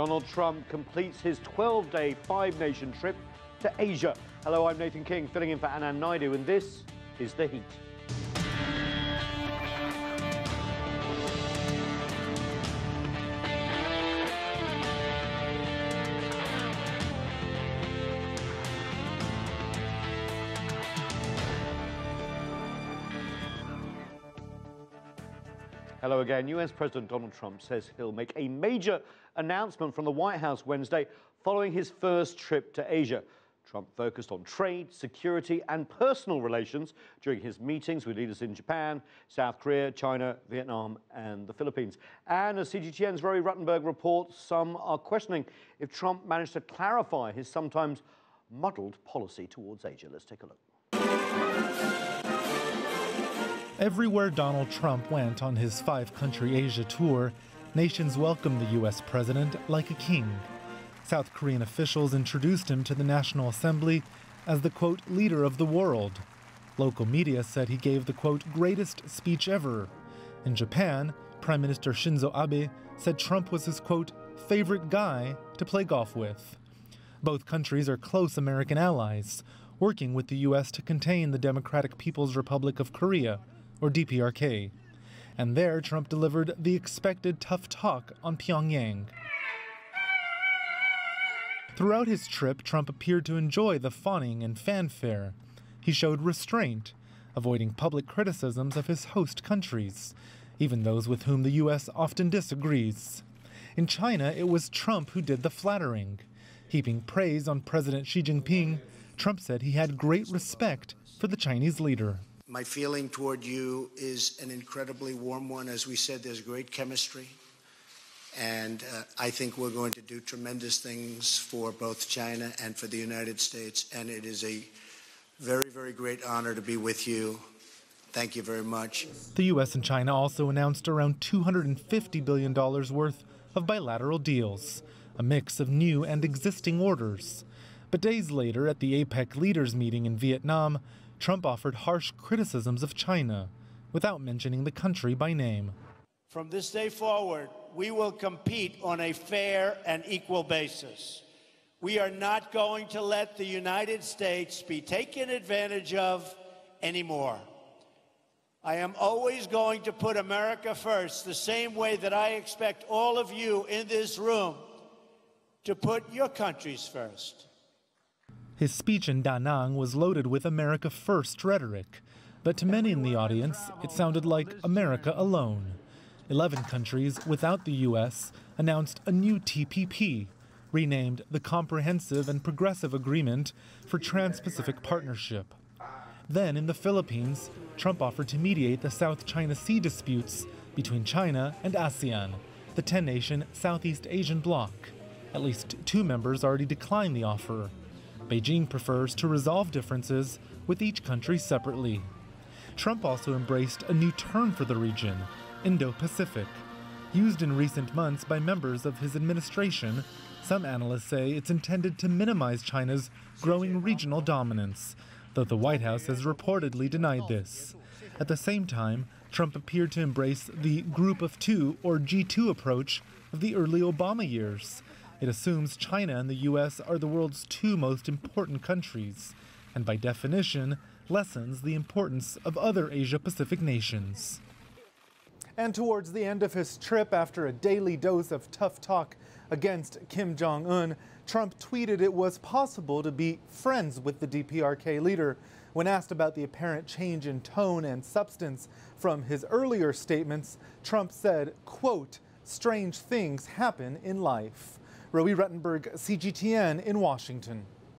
Donald Trump completes his 12-day, five-nation trip to Asia. Hello, I'm Nathan King, filling in for Anand Naidu, and this is The Heat. Hello again. US President Donald Trump says he'll make a major announcement from the White House Wednesday following his first trip to Asia. Trump focused on trade, security and personal relations during his meetings with leaders in Japan, South Korea, China, Vietnam and the Philippines. And as CGTN's Roee Ruttenberg reports, some are questioning if Trump managed to clarify his sometimes muddled policy towards Asia. Let's take a look. Everywhere Donald Trump went on his five-country Asia tour, nations welcomed the U.S. president like a king. South Korean officials introduced him to the National Assembly as the, quote, leader of the world. Local media said he gave the, quote, greatest speech ever. In Japan, Prime Minister Shinzo Abe said Trump was his, quote, favorite guy to play golf with. Both countries are close American allies, working with the U.S. to contain the Democratic People's Republic of Korea, or DPRK. And there, Trump delivered the expected tough talk on Pyongyang. Throughout his trip, Trump appeared to enjoy the fawning and fanfare. He showed restraint, avoiding public criticisms of his host countries, even those with whom the U.S. often disagrees. In China, it was Trump who did the flattering. Heaping praise on President Xi Jinping, Trump said he had great respect for the Chinese leader. My feeling toward you is an incredibly warm one. As we said, there's great chemistry. And I think we're going to do tremendous things for both China and for the United States. And it is a very, very great honor to be with you. Thank you very much. The U.S. and China also announced around $250 billion worth of bilateral deals, a mix of new and existing orders. But days later, at the APEC leaders meeting in Vietnam, Trump offered harsh criticisms of China, without mentioning the country by name. From this day forward, we will compete on a fair and equal basis. We are not going to let the United States be taken advantage of anymore. I am always going to put America first, the same way that I expect all of you in this room to put your countries first. His speech in Da Nang was loaded with America First rhetoric, but to many in the audience, it sounded like America alone. 11 countries without the U.S. announced a new TPP, renamed the Comprehensive and Progressive Agreement for Trans-Pacific Partnership. Then, in the Philippines, Trump offered to mediate the South China Sea disputes between China and ASEAN, the 10-nation Southeast Asian bloc. At least 2 members already declined the offer. Beijing prefers to resolve differences with each country separately. Trump also embraced a new term for the region, Indo-Pacific. Used in recent months by members of his administration, some analysts say it's intended to minimize China's growing regional dominance, though the White House has reportedly denied this. At the same time, Trump appeared to embrace the Group of Two, or G2 approach of the early Obama years. It assumes China and the U.S. are the world's 2 most important countries, and by definition, lessens the importance of other Asia-Pacific nations. And towards the end of his trip, after a daily dose of tough talk against Kim Jong-un, Trump tweeted it was possible to be friends with the DPRK leader. When asked about the apparent change in tone and substance from his earlier statements, Trump said, quote, strange things happen in life. Roee Ruttenberg, CGTN in Washington.